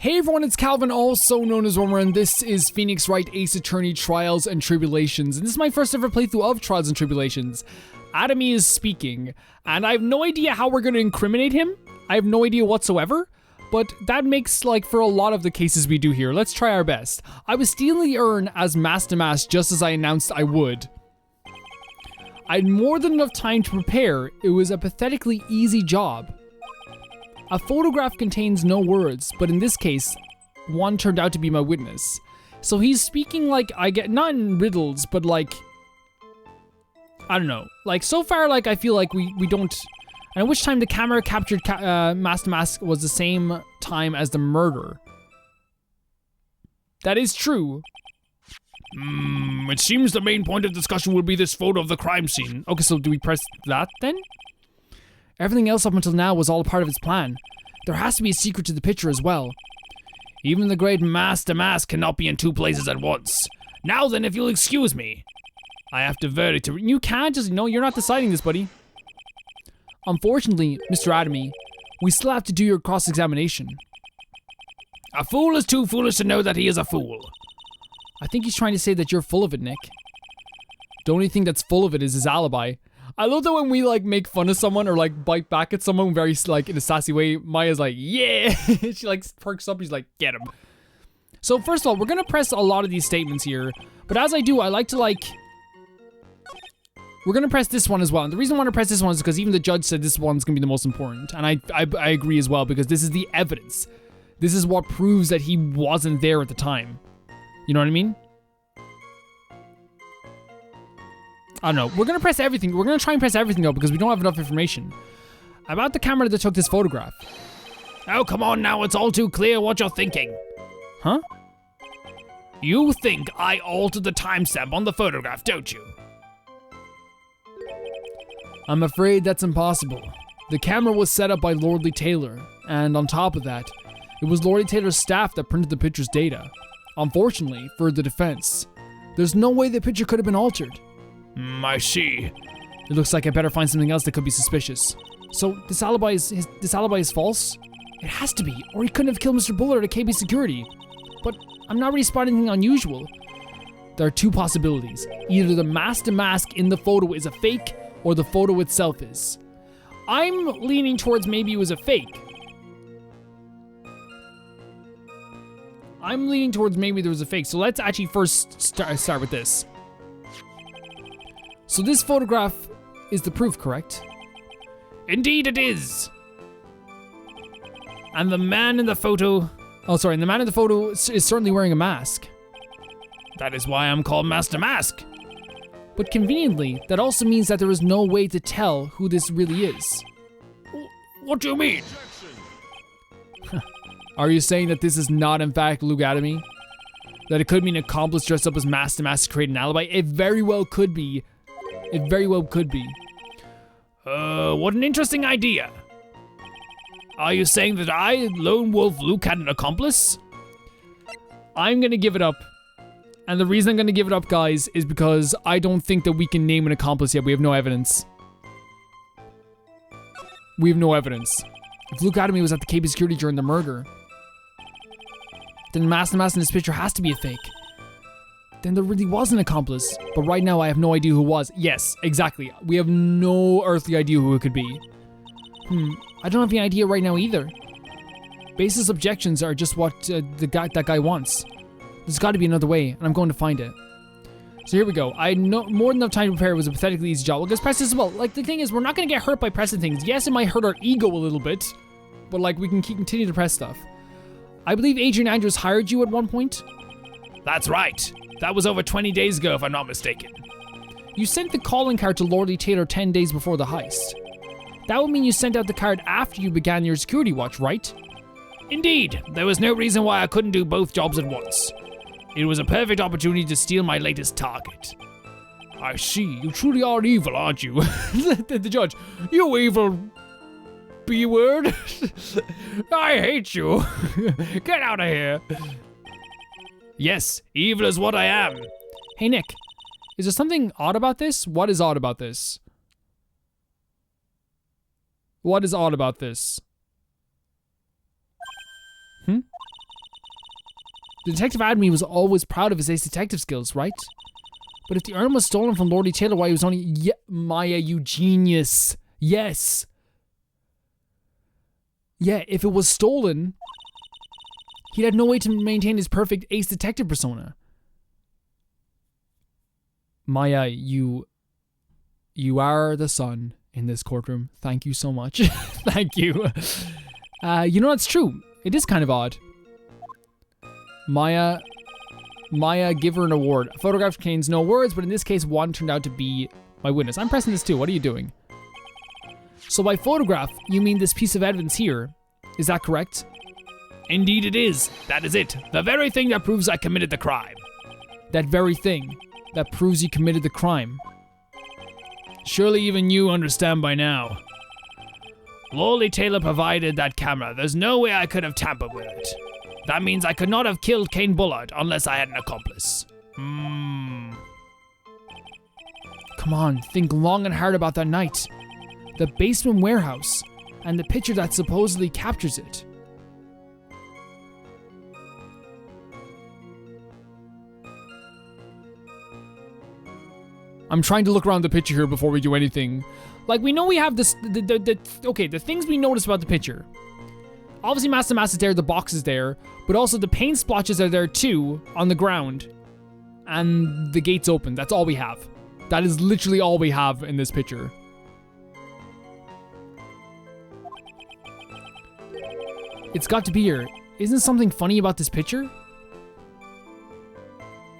Hey everyone, it's Calvin, also known as Romer, and this is Phoenix Wright Ace Attorney Trials and Tribulations. And this is my first ever playthrough of Trials and Tribulations. ATMEY'S is speaking, and I have no idea how we're going to incriminate him. I have no idea whatsoever, but that makes, for a lot of the cases we do here. Let's try our best. I was stealing the urn as master mask just as I announced I would. I had more than enough time to prepare. It was a pathetically easy job. A photograph contains no words, but in this case, one turned out to be my witness. So he's speaking I get, not in riddles, but I don't know. So far, I feel like we don't, and at which time the camera captured Master Mask was the same time as the murder. That is true. It seems the main point of discussion will be this photo of the crime scene. Okay, so do we press that then? Everything else up until now was all a part of his plan. There has to be a secret to the picture as well. Even the great Master Mask cannot be in two places at once. Now then, if you'll excuse me, I have to verdict to... You can't just... No, you're not deciding this, buddy. Unfortunately, Mr. ATMEY, we still have to do your cross-examination. A fool is too foolish to know that he is a fool. I think he's trying to say that you're full of it, Nick. The only thing that's full of it is his alibi. I love that when we make fun of someone or bite back at someone very in a sassy way, Maya's yeah. She perks up, he's get him. So first of all, we're gonna press a lot of these statements here, but as I do, I like to we're gonna press this one as well. And the reason I want to press this one is because even the judge said this one's gonna be the most important, and I agree as well, because this is the evidence. This is what proves that he wasn't there at the time. You know what I mean? I don't know. We're going to press everything. We're going to try and press everything, though, because we don't have enough information. About the camera that took this photograph. Oh, come on now. It's all too clear what you're thinking. Huh? You think I altered the timestamp on the photograph, don't you? I'm afraid that's impossible. The camera was set up by Lordly Taylor, and on top of that, it was Lordly Taylor's staff that printed the picture's data. Unfortunately, for the defense, there's no way the picture could have been altered. I see. It looks like I better find something else that could be suspicious. So this alibi is false? It has to be, or he couldn't have killed Mr. Bullard at KB Security. But I'm not really spotting anything unusual. There are two possibilities. Either the Master Mask in the photo is a fake, or the photo itself is. I'm leaning towards maybe it was a fake. I'm leaning towards maybe there was a fake. So let's actually first start with this. So this photograph is the proof, correct? Indeed it is. And the man in the photo... Oh, sorry, and the man in the photo is certainly wearing a mask. That is why I'm called Master Mask. But conveniently, that also means that there is no way to tell who this really is. What do you mean? Are you saying that this is not in fact Luke ATMEY? That it could be an accomplice dressed up as Master Mask to create an alibi? It very well could be. It very well could be. What an interesting idea. Are you saying that I, Lone Wolf Luke, had an accomplice? I'm gonna give it up. And the reason I'm gonna give it up, guys, is because I don't think that we can name an accomplice yet. We have no evidence. We have no evidence. If Luke ATMEY was at the KB Security during the murder, then Master Mask in this picture has to be a fake. Then there really was an accomplice. But right now, I have no idea who it was. Yes, exactly. We have no earthly idea who it could be. I don't have any idea right now either. Baseless objections are just what that guy wants. There's got to be another way, and I'm going to find it. So here we go. I know more than enough time to prepare. It was a pathetically easy job. Well, let's press this as well. The thing is, we're not going to get hurt by pressing things. Yes, it might hurt our ego a little bit, but we can continue to press stuff. I believe Adrian Andrews hired you at one point. That's right. That was over 20 days ago, if I'm not mistaken. You sent the calling card to Lordly Taylor 10 days before the heist. That would mean you sent out the card after you began your security watch, right? Indeed. There was no reason why I couldn't do both jobs at once. It was a perfect opportunity to steal my latest target. I see. You truly are evil, aren't you? The judge. You evil B-word. I hate you. Get out of here. Yes, evil is what I am. Hey, Nick. Is there something odd about this? What is odd about this? What is odd about this? Detective Adamy was always proud of his ace detective skills, right? But if the urn was stolen from Lordy Taylor, why he was only... Maya, you genius. Yes. Yeah, if it was stolen, he'd have no way to maintain his perfect ace detective persona. Maya, you are the sun in this courtroom. Thank you so much. Thank you. You know, that's true. It is kind of odd. Maya, give her an award. A photograph contains no words, but in this case, one turned out to be my witness. I'm pressing this too. What are you doing? So by photograph, you mean this piece of evidence here. Is that correct? Indeed it is. That is it. The very thing that proves I committed the crime. That very thing that proves you committed the crime. Surely even you understand by now. Lordy Taylor provided that camera. There's no way I could have tampered with it. That means I could not have killed Kane Bullard unless I had an accomplice. Come on, think long and hard about that night. The basement warehouse, and the picture that supposedly captures it. I'm trying to look around the picture here before we do anything. Like, we know we have this, the things we notice about the picture. Obviously, Master Mass is there, the box is there, but also the paint splotches are there too, on the ground. And the gate's open, that's all we have. That is literally all we have in this picture. It's got to be here. Isn't something funny about this picture?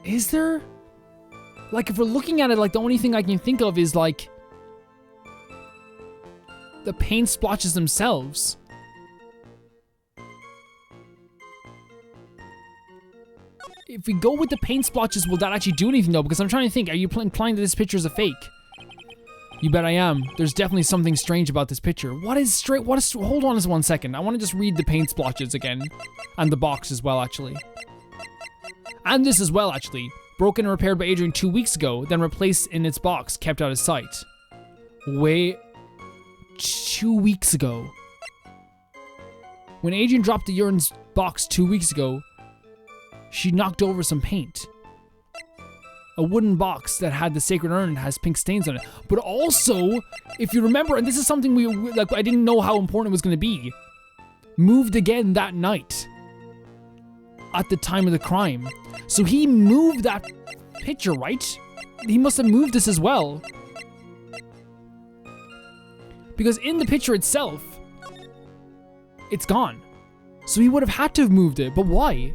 Is there? Like, if we're looking at it, like, the only thing I can think of is, like, the paint splotches themselves. If we go with the paint splotches, will that actually do anything, though? Because I'm trying to think, are you implying that this picture is a fake? You bet I am. There's definitely something strange about this picture. Hold on just 1 second. I want to just read the paint splotches again. And the box as well, actually. And this as well, actually. Broken and repaired by Adrian 2 weeks ago, then replaced in its box, kept out of sight. Wait. 2 weeks ago. When Adrian dropped the urine's box 2 weeks ago, she knocked over some paint. A wooden box that had the sacred urn and has pink stains on it. But also, if you remember, and this is something I didn't know how important it was going to be, moved again that night at the time of the crime. So he moved that picture, right? He must have moved this as well. Because in the picture itself, it's gone. So he would have had to have moved it, but why?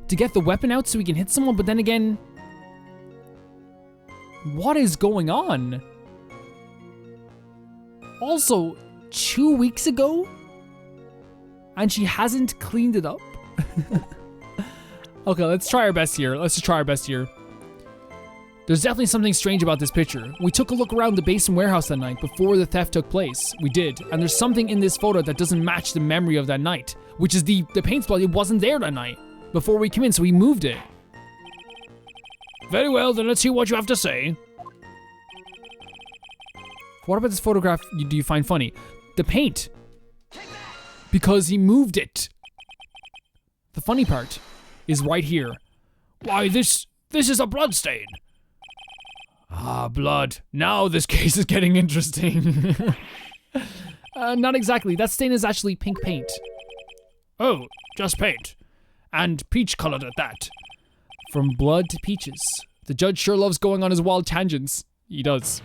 To get the weapon out so he can hit someone, but then again, what is going on? Also, 2 weeks ago? And she hasn't cleaned it up? Okay, let's try our best here. There's definitely something strange about this picture. We took a look around the basement warehouse that night before the theft took place. We did. And there's something in this photo that doesn't match the memory of that night, which is the paint spot. It wasn't there that night before we came in, so we moved it. Very well, then let's hear what you have to say. What about this photograph do you find funny? The paint. Because he moved it. The funny part is right here. Why, this is a blood stain. Ah, blood. Now this case is getting interesting. Not exactly. That stain is actually pink paint. Oh, just paint. And peach colored at that. From blood to peaches. The judge sure loves going on his wild tangents. He does.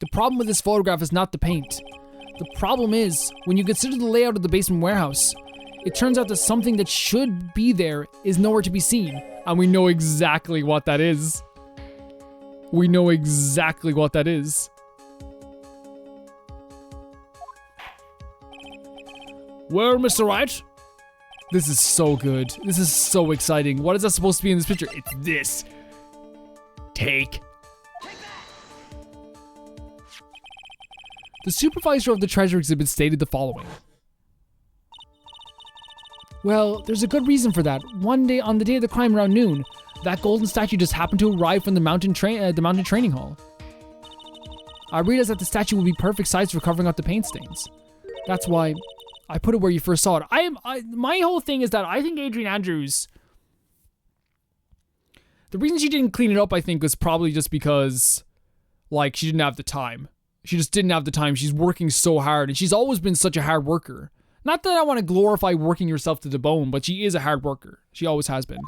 The problem with this photograph is not the paint. The problem is, when you consider the layout of the basement warehouse, it turns out that something that should be there is nowhere to be seen. And we know exactly what that is. We know exactly what that is. Well, Mr. Wright? This is so good. This is so exciting. What is that supposed to be in this picture? It's this. Take. The supervisor of the treasure exhibit stated the following. Well, there's a good reason for that. One day, on the day of the crime around noon, that golden statue just happened to arrive from the mountain training hall. I realized that the statue would be perfect size for covering up the paint stains. That's why I put it where you first saw it. My whole thing is that I think Adrienne Andrews, the reason she didn't clean it up, I think, was probably just because, like, she didn't have the time. She just didn't have the time. She's working so hard, and she's always been such a hard worker. Not that I want to glorify working yourself to the bone, but she is a hard worker. She always has been.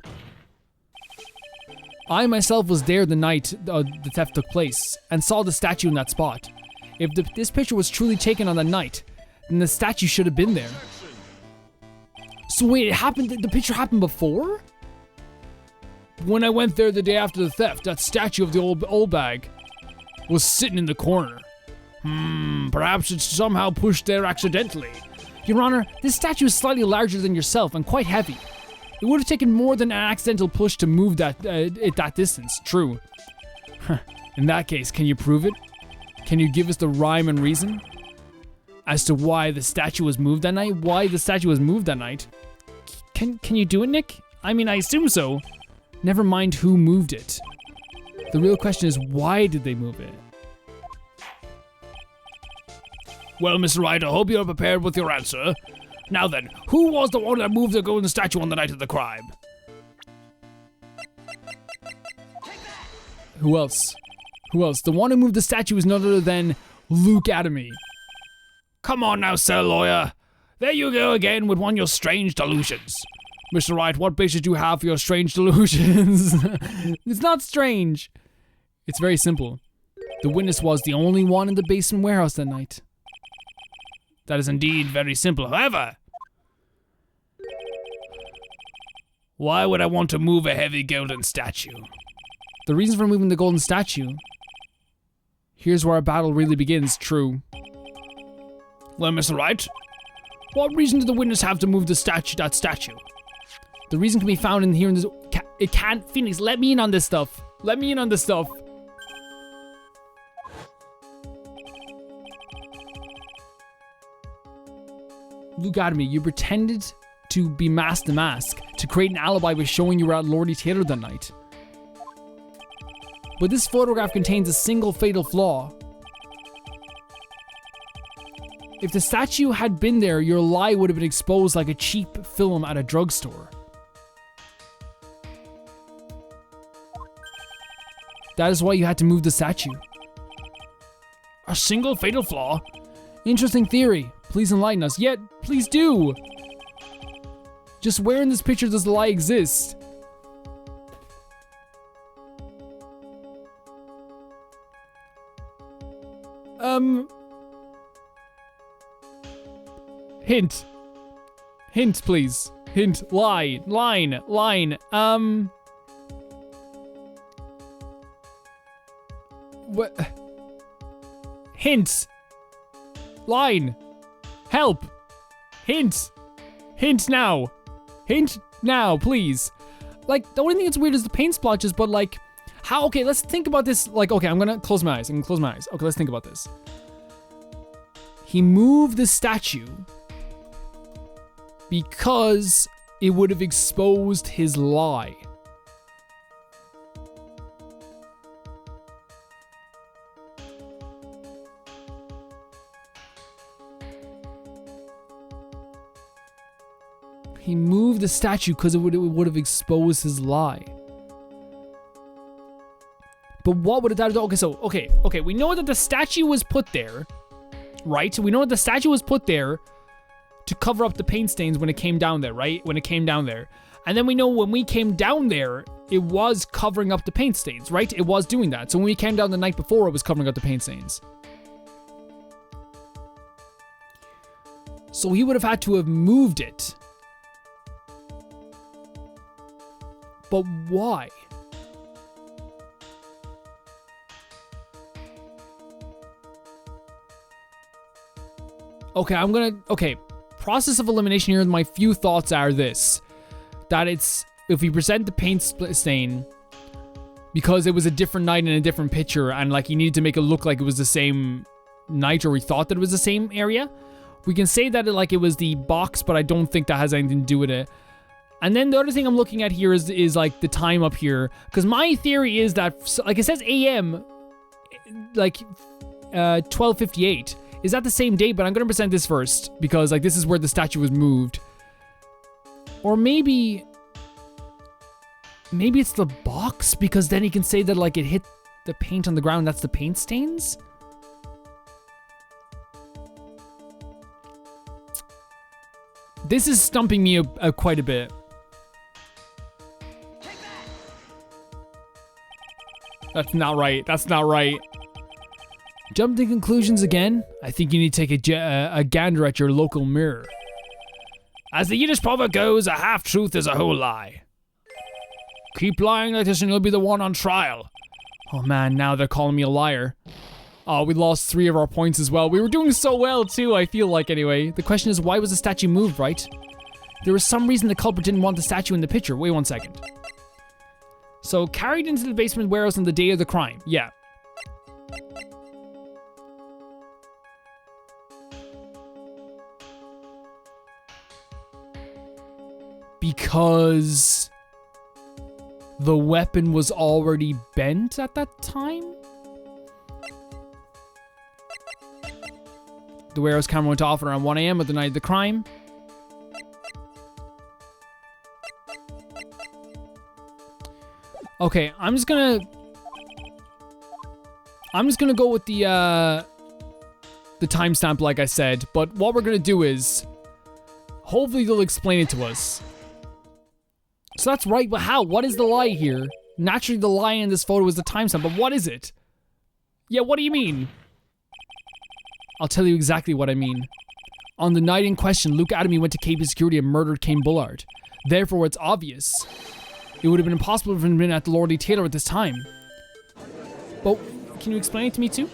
I myself was there the night the theft took place, and saw the statue in that spot. If this picture was truly taken on that night, then the statue should have been there. So wait, it happened. The picture happened before? When I went there the day after the theft, that statue of the old bag was sitting in the corner. Perhaps it's somehow pushed there accidentally. Your Honor, this statue is slightly larger than yourself and quite heavy. It would have taken more than an accidental push to move that at that distance. True. In that case, can you prove it? Can you give us the rhyme and reason as to why the statue was moved that night? Why the statue was moved that night? Can you do it, Nick? I mean, I assume so. Never mind who moved it. The real question is, why did they move it? Well, Mr. Wright, I hope you're prepared with your answer. Now then, who was the one that moved the golden statue on the night of the crime? Who else? Who else? The one who moved the statue is none other than Luke Adamy. Come on now, sir lawyer. There you go again with one of your strange delusions. Mr. Wright, what basis do you have for your strange delusions? It's not strange. It's very simple. The witness was the only one in the basement warehouse that night. That is indeed very simple. However, why would I want to move a heavy golden statue? The reason for moving the golden statue. Here's where our battle really begins, true. Well, Mr. Wright, what reason did the witness have to move that statue? The reason can be found in here in this. It can't. Phoenix, let me in on this stuff. Let me in on this stuff. Luke Adamy, you pretended to be Mask the Mask to create an alibi by showing you were at Lordy Taylor that night. But this photograph contains a single fatal flaw. If the statue had been there, your lie would have been exposed like a cheap film at a drugstore. That is why you had to move the statue. A single fatal flaw? Interesting theory. Please enlighten us. Yet, please do. Just where in this picture does the lie exist? Hint. Hint, please. Hint. Lie. Line. What? Hint. Line. Help. Hint. Hint now. Hint now, please. Like, the only thing that's weird is the paint splotches, but like, how? Okay, let's think about this. Like, okay, I'm gonna close my eyes. Okay, let's think about this. He moved the statue because it would have exposed his lie. He moved the statue because it would have exposed his lie. But what would that do? Okay, we know that the statue was put there, right? We know that the statue was put there to cover up the paint stains when it came down there, right? When it came down there. And then we know when we came down there, it was covering up the paint stains, right? It was doing that. So when we came down the night before, it was covering up the paint stains. So he would have had to have moved it. But why? Okay, process of elimination here, my few thoughts are this. That it's, if we present the paint stain, because it was a different night in a different picture, and like you needed to make it look like it was the same night, or we thought that it was the same area, we can say that it was the box, but I don't think that has anything to do with it. And then the other thing I'm looking at here is like the time up here, because my theory is that, like it says AM, like 12:58. is that the same date, but I'm gonna present this first because like this is where the statue was moved. Or maybe it's the box because then he can say that like it hit the paint on the ground. That's the paint stains. This is stumping me quite a bit. That's not right. That's not right. Jump to conclusions again? I think you need to take a gander at your local mirror. As the Yiddish proverb goes, a half-truth is a whole lie. Keep lying like this and you'll be the one on trial. Oh man, now they're calling me a liar. Oh, we lost 3 of our points as well. We were doing so well too, I feel like anyway. The question is, why was the statue moved, right? There was some reason the culprit didn't want the statue in the picture. Wait 1 second. So, carried into the basement warehouse on the day of the crime. Yeah. Because the weapon was already bent at that time? The warehouse camera went off around 1 a.m. at the night of the crime. Okay, I'm just gonna go with the timestamp like I said, but what we're gonna do is hopefully they'll explain it to us. So that's right, but how? What is the lie here? Naturally the lie in this photo is the timestamp, but what is it? Yeah, what do you mean? I'll tell you exactly what I mean. On the night in question, Luke Adamy went to KP Security and murdered Kane Bullard. Therefore, it's obvious. It would have been impossible for him to have been at the Lord Lee Taylor at this time. But can you explain it to me too,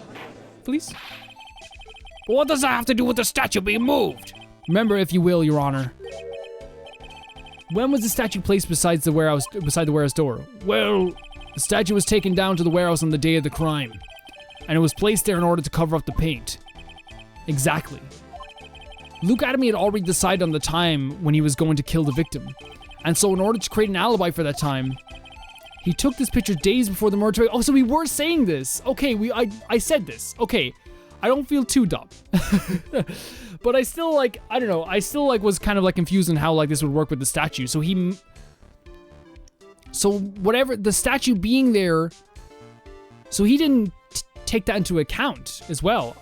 please? What does that have to do with the statue being moved? Remember, if you will, Your Honor. When was the statue placed beside the warehouse door? Well, the statue was taken down to the warehouse on the day of the crime, and it was placed there in order to cover up the paint. Exactly. Luke Adamy had already decided on the time when he was going to kill the victim. And so in order to create an alibi for that time, he took this picture days before the murder. Oh, so we were saying this. Okay, I said this. Okay, I don't feel too dumb. But I still like, I don't know, I still like was kind of like confused on how like this would work with the statue. So whatever, the statue being there, so he didn't take that into account as well.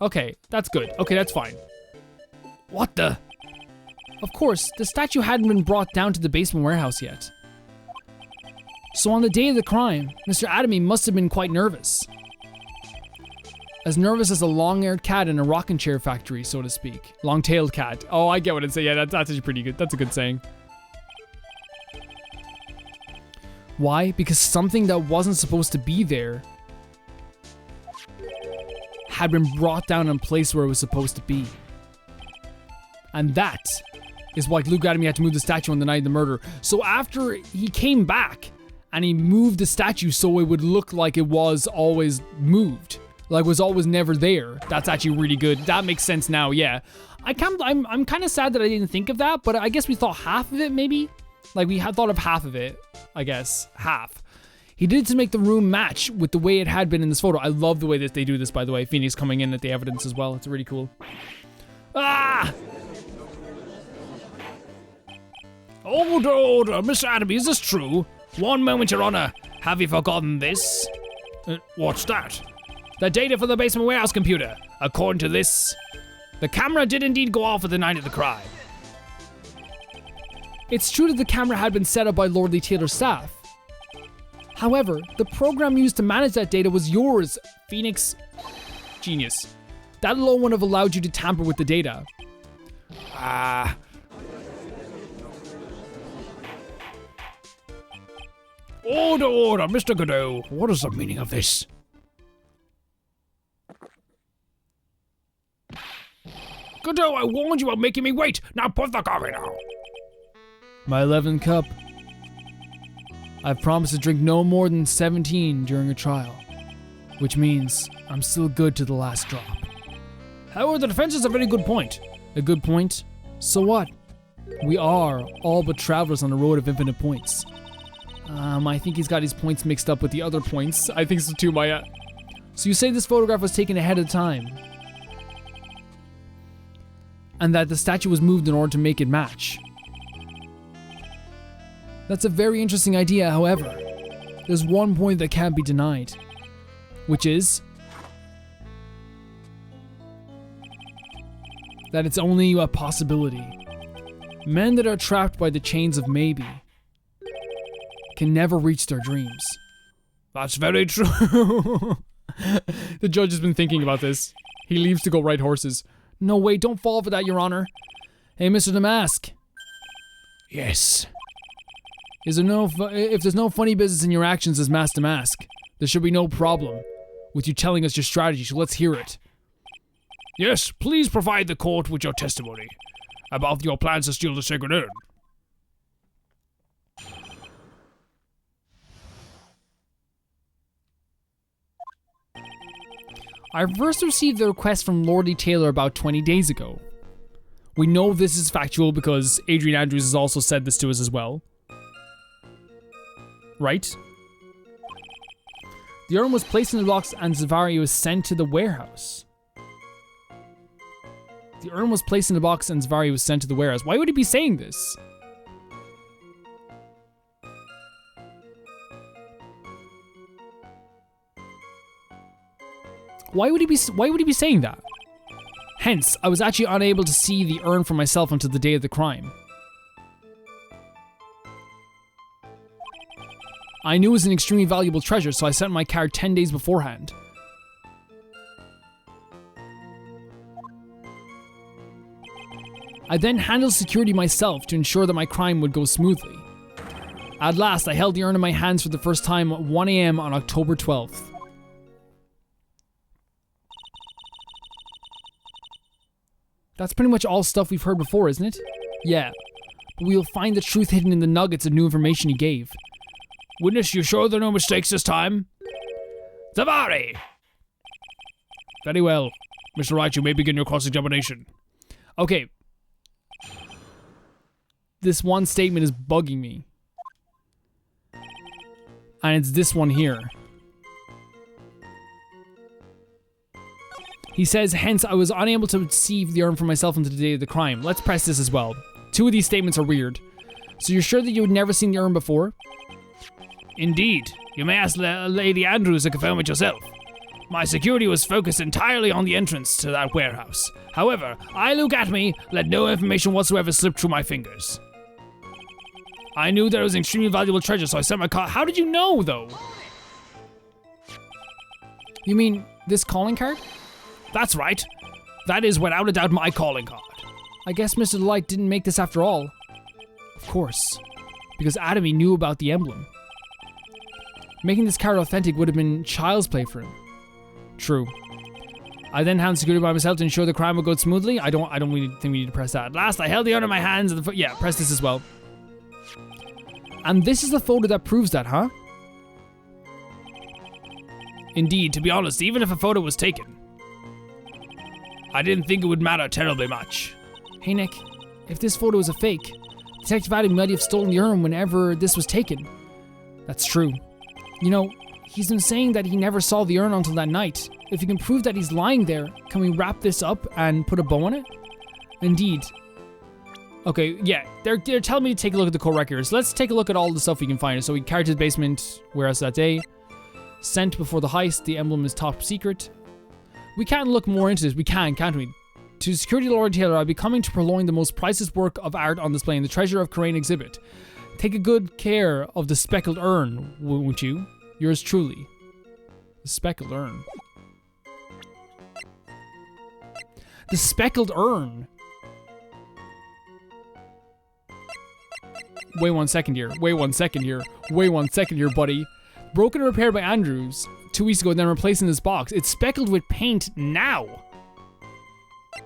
Okay, that's good. Okay, that's fine. What the? Of course, the statue hadn't been brought down to the basement warehouse yet. So on the day of the crime, Mr. Adamy must have been quite nervous. As nervous as a long-haired cat in a rocking chair factory, so to speak. Long-tailed cat. Oh, I get what it's saying. Yeah, that's actually pretty good. That's a good saying. Why? Because something that wasn't supposed to be there had been brought down in place where it was supposed to be. And that is why Luke Adamy had to move the statue on the night of the murder. So after he came back and he moved the statue so it would look like it was always moved, like was always never there. That's actually really good. That makes sense now. Yeah, I'm kind of sad that I didn't think of that, but I guess we thought half of it maybe. Like we had thought of half of it. I guess half. He did it to make the room match with the way it had been in this photo. I love the way that they do this, by the way. Phoenix coming in at the evidence as well. It's really cool. Ah! Order, Mr. Adamy, is this true? One moment, Your Honor. Have you forgotten this? What's that? The data for the basement warehouse computer. According to this, the camera did indeed go off at the night of the crime. It's true that the camera had been set up by Lord Lee Taylor's staff. However, the program used to manage that data was yours, Phoenix. Genius. That alone would have allowed you to tamper with the data. Order, Mr. Godot. What is the meaning of this? Godot, I warned you about making me wait. Now put the coffee down. My 11th cup. I've promised to drink no more than 17 during a trial, which means I'm still good to the last drop. However, the defense is a very good point. A good point? So what? We are all but travelers on the road of infinite points. I think he's got his points mixed up with the other points. I think so too, Maya. So you say this photograph was taken ahead of time? and that the statue was moved in order to make it match. That's a very interesting idea, however. There's one point that can't be denied, which is that it's only a possibility. Men that are trapped by the chains of maybe can never reach their dreams. That's very true. The judge has been thinking about this. He leaves to go ride horses. No, wait, don't fall for that, Your Honor. Hey, Mr. Damask. Yes. If there's no funny business in your actions as Master Damask, there should be no problem with you telling us your strategy, so let's hear it. Yes, please provide the court with your testimony about your plans to steal the sacred urn. I first received the request from Lordy Taylor about 20 days ago. We know this is factual because Adrian Andrews has also said this to us as well. Right? The urn was placed in the box and Zavari was sent to the warehouse. The urn was placed in the box and Zavari was sent to the warehouse. Why would he be saying this? Why would he be saying that? Hence, I was actually unable to see the urn for myself until the day of the crime. I knew it was an extremely valuable treasure, so I sent my card 10 days beforehand. I then handled security myself to ensure that my crime would go smoothly. At last, I held the urn in my hands for the first time at 1 AM on October 12th. That's pretty much all stuff we've heard before, isn't it? Yeah, but we'll find the truth hidden in the nuggets of new information he gave. Witness, you sure there are no mistakes this time? Zavari! Very well. Mr. Wright, you may begin your cross-examination. Okay. This one statement is bugging me. And it's this one here. He says, hence, I was unable to see the urn for myself until the day of the crime. Let's press this as well. Two of these statements are weird. So you're sure that you had never seen the urn before? Indeed. You may ask Lady Andrews to confirm it yourself. My security was focused entirely on the entrance to that warehouse. However, I look at me, let no information whatsoever slip through my fingers. I knew there was an extremely valuable treasure, so I sent my call. How did you know, though? You mean this calling card? That's right. That is without a doubt my calling card. I guess Mr. Light didn't make this after all. Of course. Because Atomey knew about the emblem. Making this card authentic would have been child's play for him. True. I then handled security by myself to ensure the crime would go smoothly. I don't really think we need to press that. At last, I held the urn in my hands and yeah, press this as well. And this is the photo that proves that, huh? Indeed, to be honest, even if a photo was taken, I didn't think it would matter terribly much. Hey Nick, if this photo is a fake, Detective Adam might have stolen the urn whenever this was taken. That's true. You know, he's been saying that he never saw the urn until that night. If you can prove that he's lying there, can we wrap this up and put a bow on it? Indeed. Okay, yeah, they're telling me to take a look at the court records. Let's take a look at all the stuff we can find. So we carried to the basement, warehouse that day. Sent before the heist, the emblem is top secret. We can't look more into this. We can, can't we? To Security Lord Taylor, I'll be coming to purloin the most priceless work of art on display in the Treasure of Crane exhibit. Take a good care of the speckled urn, won't you? Yours truly. The speckled urn. The speckled urn. Wait 1 second here. Wait 1 second here. Wait 1 second here, buddy. Broken and repaired by Andrews 2 weeks ago, then replaced in this box. It's speckled with paint now.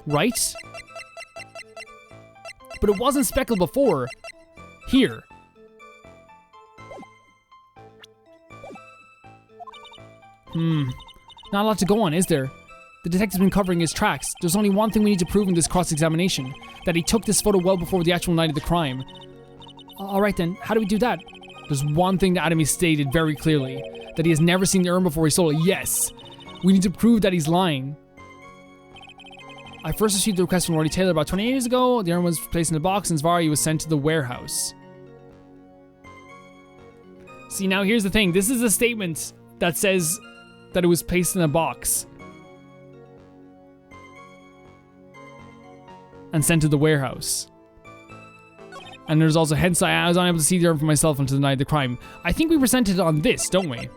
Right? But it wasn't speckled before. Here. Not a lot to go on, is there? The detective's been covering his tracks. There's only one thing we need to prove in this cross-examination. That he took this photo well before the actual night of the crime. Alright then, how do we do that? There's one thing that Atomey stated very clearly. That he has never seen the urn before he stole it. Yes! We need to prove that he's lying. I first received the request from Lordy Taylor about 28 years ago. The urn was placed in a box and Zvari was sent to the warehouse. See, now here's the thing. This is a statement that says that it was placed in a box and sent to the warehouse. And there's also, hence I was unable to see the urn for myself until the night of the crime. I think we presented it on this, don't we?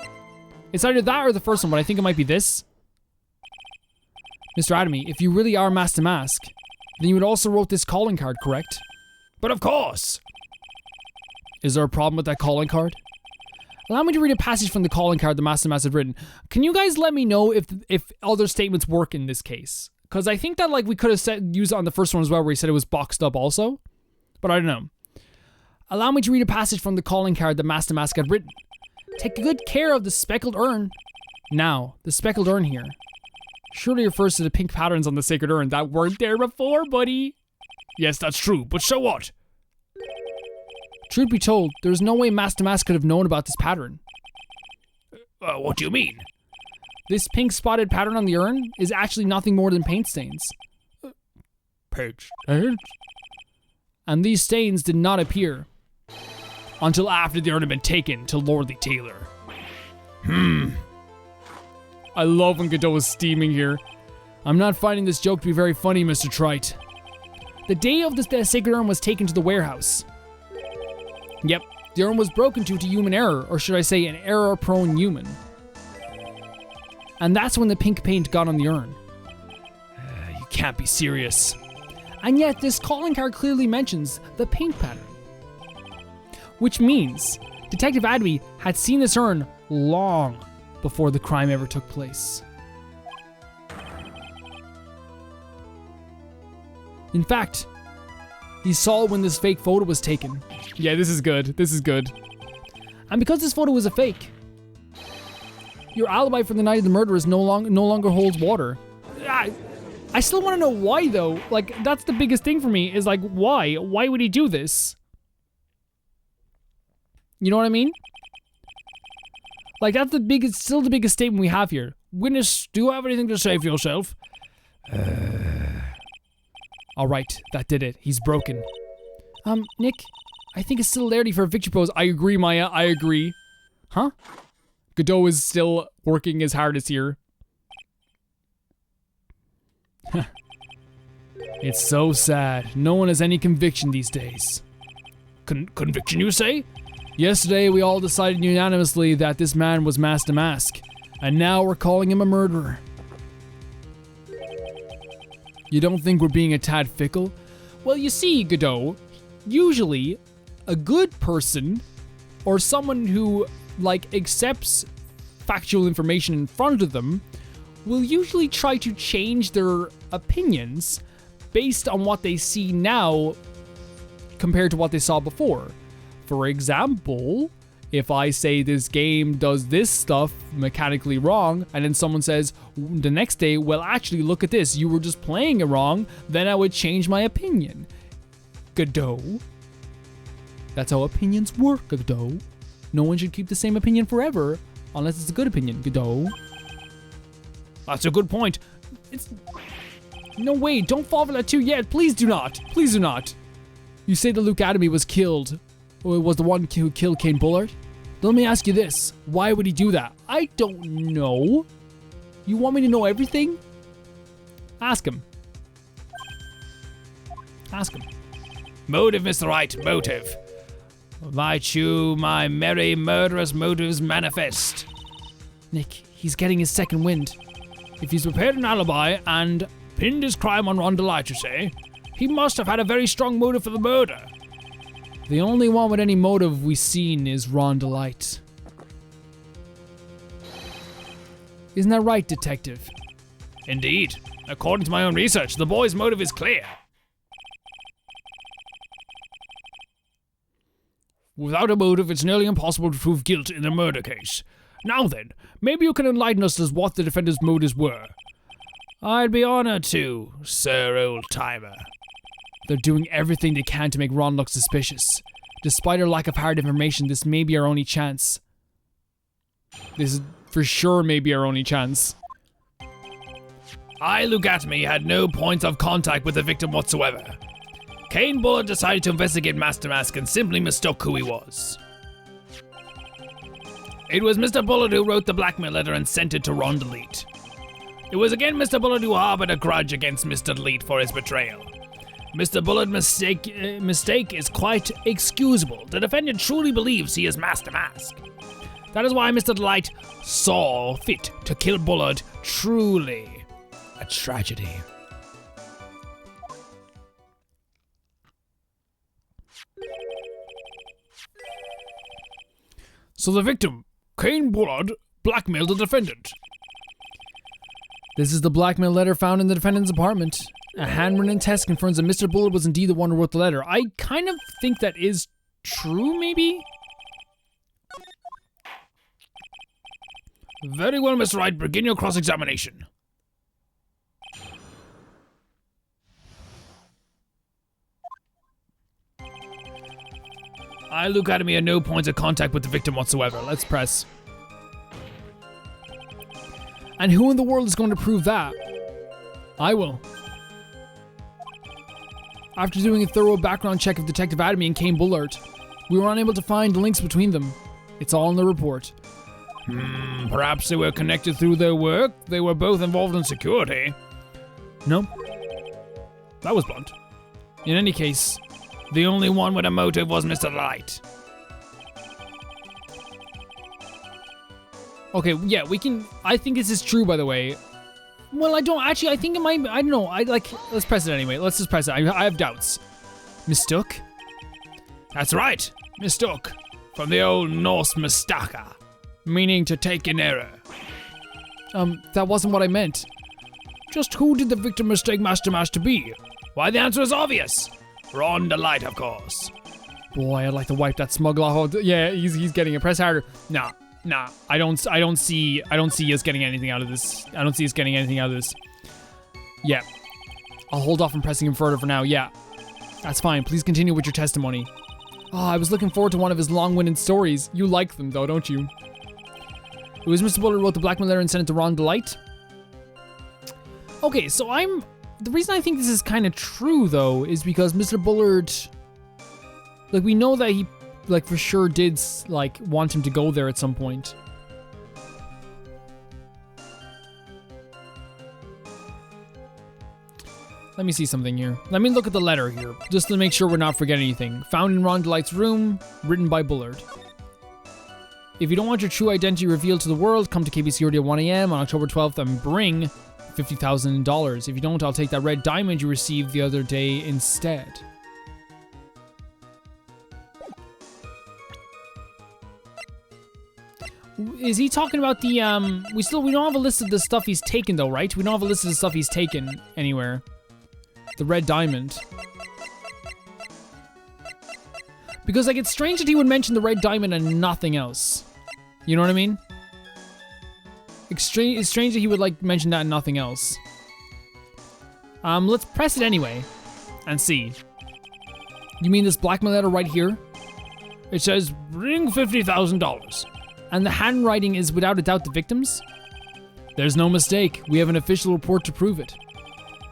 It's either that or the first one, but I think it might be this. Mr. Adamy, if you really are Master Mask, then you would also wrote this calling card, correct? But of course. Is there a problem with that calling card? Allow me to read a passage from the calling card the Master Mask had written. Can you guys let me know if other statements work in this case? Because I think that like we could have used it on the first one as well, where he said it was boxed up also. But I don't know. Allow me to read a passage from the calling card the Master Mask had written. Take good care of the speckled urn. Now, the speckled urn here surely refers to the pink patterns on the sacred urn that weren't there before, buddy. Yes, that's true, but so what? Truth be told, there's no way Master Mask could have known about this pattern. What do you mean? This pink spotted pattern on the urn is actually nothing more than paint stains. Paint stains? And these stains did not appear until after the urn had been taken to Lordy Taylor. I love when Godot is steaming here. I'm not finding this joke to be very funny, Mr. Trite. The day of the sacred urn was taken to the warehouse. Yep, the urn was broken due to human error, or should I say an error-prone human. And that's when the pink paint got on the urn. You can't be serious. And yet, this calling card clearly mentions the paint pattern. Which means Detective Adamy had seen this urn long before the crime ever took place. In fact, he saw it when this fake photo was taken. Yeah, this is good. This is good. And because this photo was a fake, your alibi for the night of the murder is no longer holds water. I still want to know why, though. Like, that's the biggest thing for me, is like, why? Why would he do this? You know what I mean? Like, that's still the biggest statement we have here. Witness, do you have anything to say for yourself? Alright, that did it. He's broken. Nick, I think it's still early for a victory pose. I agree, Maya, I agree. Huh? Godot is still working his hardest here. It's so sad. No one has any conviction these days. Conviction, you say? Yesterday, we all decided unanimously that this man was Master Mask, and now we're calling him a murderer. You don't think we're being a tad fickle? Well, you see, Godot, usually a good person, or someone who, like, accepts factual information in front of them, will usually try to change their opinions based on what they see now compared to what they saw before. For example, if I say this game does this stuff mechanically wrong, and then someone says the next day, well, actually, look at this, you were just playing it wrong, then I would change my opinion. Godot. That's how opinions work, Godot. No one should keep the same opinion forever, unless it's a good opinion, Godot. That's a good point. No way, don't fall for that too yet. Please do not. Please do not. You say that Luke Adamy was killed, or was the one who killed Kane Bullard? Let me ask you this. Why would he do that? I don't know. You want me to know everything? Ask him. Ask him. Motive, Mr. Wright, motive. Light you my merry murderous motives manifest. Nick, he's getting his second wind. If he's prepared an alibi and pinned his crime on Ron DeLite, you say, he must have had a very strong motive for the murder. The only one with any motive we've seen is Ron DeLite. Isn't that right, Detective? Indeed. According to my own research, the boy's motive is clear. Without a motive, it's nearly impossible to prove guilt in a murder case. Now then, maybe you can enlighten us as what the defendant's motives were. I'd be honored to, Sir Old-Timer. They're doing everything they can to make Ron look suspicious. Despite our lack of hard information, this may be our only chance. This is for sure may be our only chance. I, Luke Atmey, had no points of contact with the victim whatsoever. Kane Bullard decided to investigate Master Mask and simply mistook who he was. It was Mr. Bullard who wrote the blackmail letter and sent it to Ron Delete. It was again Mr. Bullard who harbored a grudge against Mr. Delete for his betrayal. Mr. Bullard's mistake is quite excusable. The defendant truly believes he is Master Mask. That is why Mr. Delete saw fit to kill Bullard. Truly a tragedy. So the victim, Kane Bullard, blackmailed the defendant. This is the blackmail letter found in the defendant's apartment. A handwritten test confirms that Mr. Bullard was indeed the one who wrote the letter. I kind of think that is true, maybe? Very well, Mr. Wright. Begin your cross-examination. I, Luke Academy, had no points of contact with the victim whatsoever. Let's press. And who in the world is going to prove that? I will. After doing a thorough background check of Detective Atmey and Kane Bullard, we were unable to find links between them. It's all in the report. Perhaps they were connected through their work? They were both involved in security. No. That was blunt. In any case, the only one with a motive was Mr. Wright. Okay, yeah, we can... I think this is true, by the way. Well, I don't... Actually, I think it might... I don't know. Let's press it anyway. Let's just press it. I have doubts. Mistook? That's right. Mistook. From the old Norse mistaka, meaning to take in error. That wasn't what I meant. Just who did the victim mistake Master Mask to be? Why, the answer is obvious. Ron Delete, of course. Boy, I'd like to wipe that smuggle off. Yeah, he's getting it. Press harder. Nah. I don't see us getting anything out of this. I don't see us getting anything out of this. Yeah. I'll hold off on pressing him further for now. Yeah. That's fine. Please continue with your testimony. Oh, I was looking forward to one of his long-winded stories. You like them, though, don't you? It was Mr. Bullard who wrote the blackmail letter and sent it to Ron Delete. Okay, so the reason I think this is kind of true, though, is because Mr. Bullard... Like, we know that he... Like, for sure did, like, want him to go there at some point. Let me see something here. Let me look at the letter here, just to make sure we're not forgetting anything. Found in Ron Delite's room, written by Bullard. If you don't want your true identity revealed to the world, come to KBCRD at 1 a.m. on October 12th and bring $50,000. If you don't, I'll take that red diamond you received the other day instead. Is he talking about the, we don't have a list of the stuff he's taken though, right? We don't have a list of the stuff he's taken anywhere. The red diamond. Because, like, it's strange that he would mention the red diamond and nothing else. You know what I mean? It's strange that he would, like, mention that and nothing else. Let's press it anyway. And see. You mean this blackmail letter right here? It says, bring $50,000. And the handwriting is without a doubt the victim's? There's no mistake. We have an official report to prove it.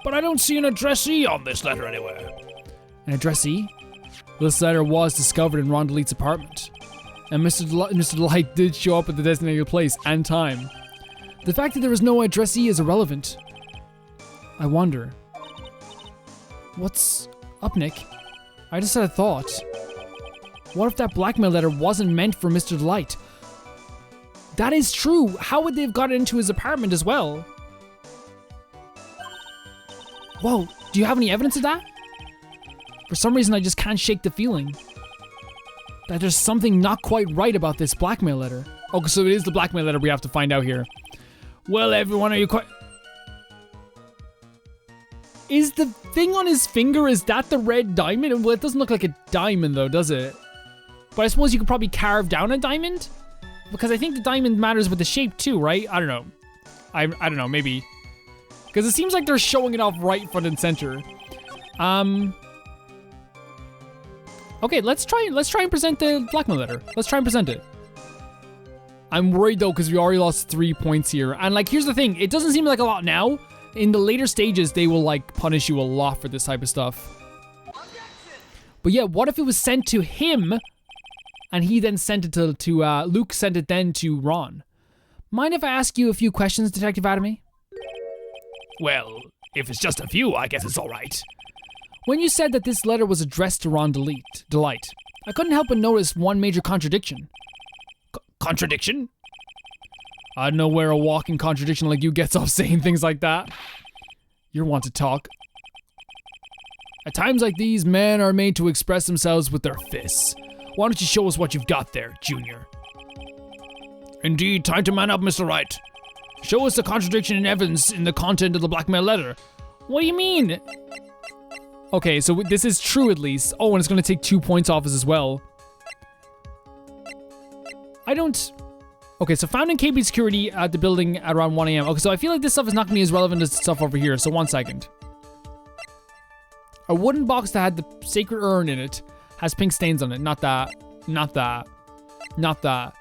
But I don't see an addressee on this letter anywhere. An addressee? This letter was discovered in Ron Delete's apartment. And Mr. Delete did show up at the designated place and time. The fact that there is no addressee is irrelevant. I wonder. What's up, Nick? I just had a thought. What if that blackmail letter wasn't meant for Mr. Delete? That is true. How would they have got into his apartment as well? Whoa, do you have any evidence of that? For some reason, I just can't shake the feeling that there's something not quite right about this blackmail letter. Okay, so it is the blackmail letter we have to find out here. Well, everyone, are you quite... Is the thing on his finger, is that the red diamond? Well, it doesn't look like a diamond though, does it? But I suppose you could probably carve down a diamond? Because I think the diamond matters with the shape too, right? I don't know. I don't know, maybe. Because it seems like they're showing it off right front and center. Okay, let's try and present the blackmail letter. Let's try and present it. I'm worried though, because we already lost 3 points here. And like, here's the thing. It doesn't seem like a lot now, in the later stages, they will like punish you a lot for this type of stuff. But yeah, what if it was sent to him and he then sent it to Luke sent it then to Ron? Mind if I ask you a few questions, Detective Atomey? Well, if it's just a few, I guess it's alright. When you said that this letter was addressed to Ron Delight, I couldn't help but notice one major contradiction. Contradiction? I don't know where a walking contradiction like you gets off saying things like that. You're one to talk. At times like these, men are made to express themselves with their fists. Why don't you show us what you've got there, Junior? Indeed, time to man up, Mr. Wright. Show us the contradiction and evidence in the content of the blackmail letter. What do you mean? Okay, so this is true at least. Oh, and it's going to take 2 points off us as well. I don't... Okay, so found in KB security at the building at around 1 a.m. Okay, so I feel like this stuff is not going to be as relevant as the stuff over here. So 1 second. A wooden box that had the sacred urn in it has pink stains on it. Not that. Not that. Not that.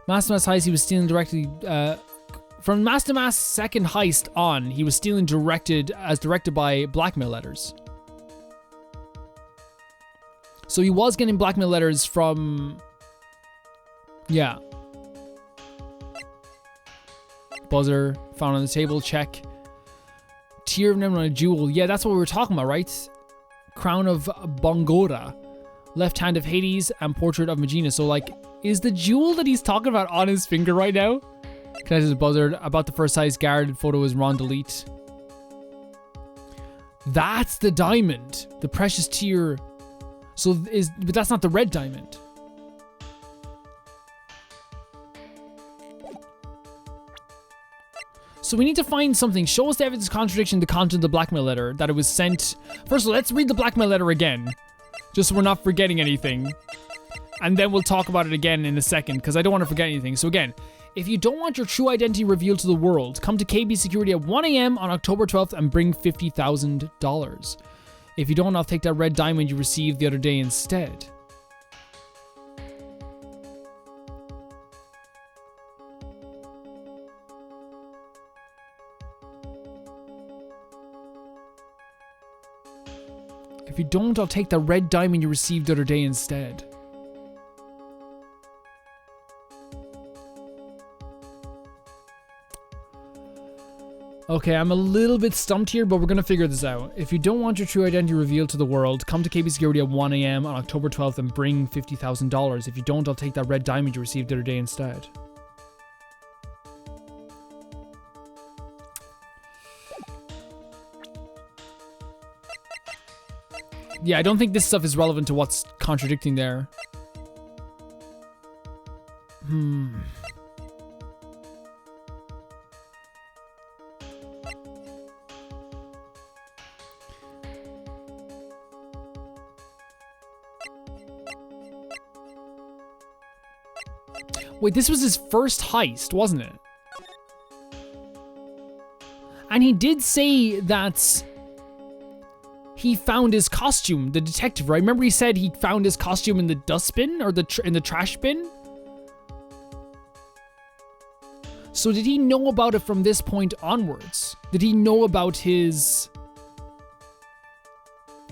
Master Mass heist, he was stealing directly... from Master Mass' second heist on, he was stealing directed by blackmail letters. So he was getting blackmail letters from... Yeah. Buzzer, found on the table, check. Tear of Never on a jewel. Yeah, that's what we were talking about, right? Crown of Bongora. Left hand of Hades and portrait of Megina. So, like, is the jewel that he's talking about on his finger right now? Connected to Buzzard. About the first size guarded photo is Ron Delete. That's the diamond. The precious tear. But that's not the red diamond. So we need to find something. Show us the evidence contradiction, the content of the blackmail letter that it was sent. First of all, let's read the blackmail letter again. Just so we're not forgetting anything. And then we'll talk about it again in a second, because I don't want to forget anything. So again, if you don't want your true identity revealed to the world, come to KB Security at 1 a.m. on October 12th and bring $50,000. If you don't, I'll take that red diamond you received the other day instead. If you don't, I'll take that red diamond you received the other day instead. Okay, I'm a little bit stumped here, but we're gonna figure this out. If you don't want your true identity revealed to the world, come to KB Security at 1 a.m. on October 12th and bring $50,000. If you don't, I'll take that red diamond you received the other day instead. Yeah, I don't think this stuff is relevant to what's contradicting there. Wait, this was his first heist, wasn't it? And he did say that he found his costume, the detective, right? Remember he said he found his costume in the dustbin or in the trash bin? So did he know about it from this point onwards? Did he know about his...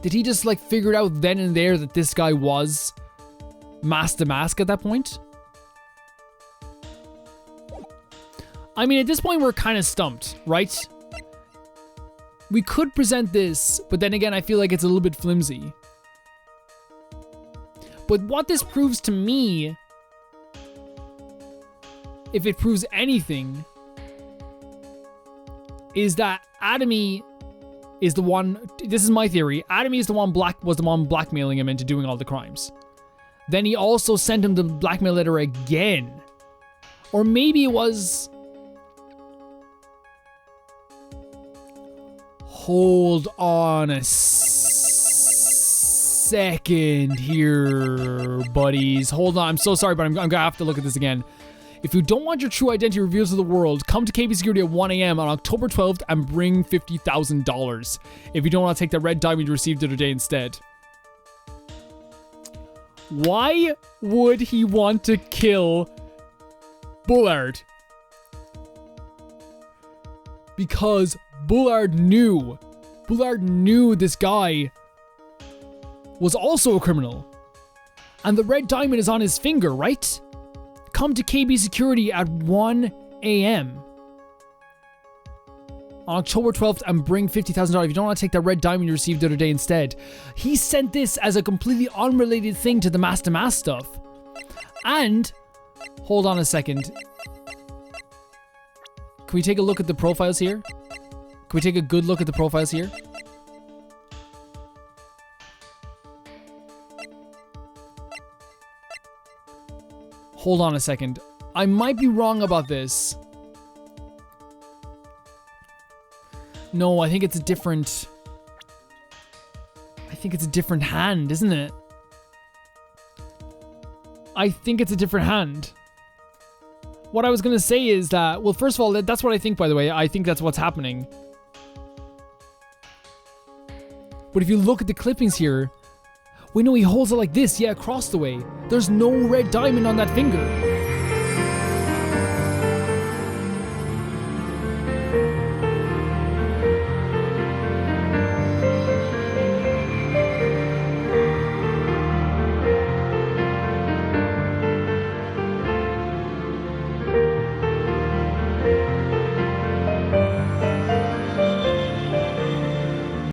Did he just like figure it out then and there that this guy was Master Mask at that point? I mean, at this point we're kind of stumped, right? We could present this, but then again, I feel like it's a little bit flimsy. But what this proves to me, if it proves anything, is that Atomey is the one, this is my theory, Atomey is was the one blackmailing him into doing all the crimes. Then he also sent him the blackmail letter again. Or maybe it was... Hold on a second here, buddies. Hold on. I'm so sorry, but I'm going to have to look at this again. If you don't want your true identity revealed to the world, come to KB Security at 1 a.m. on October 12th and bring $50,000. If you don't want to take that red diamond you received the other day instead. Why would he want to kill Bullard? Because Bullard knew. Bullard knew this guy was also a criminal. And the red diamond is on his finger, right? Come to KB Security at 1 a.m. on October 12th and bring $50,000 if you don't want to take that red diamond you received the other day instead. He sent this as a completely unrelated thing to the master mass stuff. And, hold on a second. Can we take a look at the profiles here? Can we take a good look at the profiles here? Hold on a second. I might be wrong about this. No, I think it's a different... I think it's a different hand, isn't it? I think it's a different hand. What I was going to say is that... Well, first of all, that's what I think, by the way. I think that's what's happening. But if you look at the clippings here... Wait, no, he holds it like this. Yeah, across the way. There's no red diamond on that finger.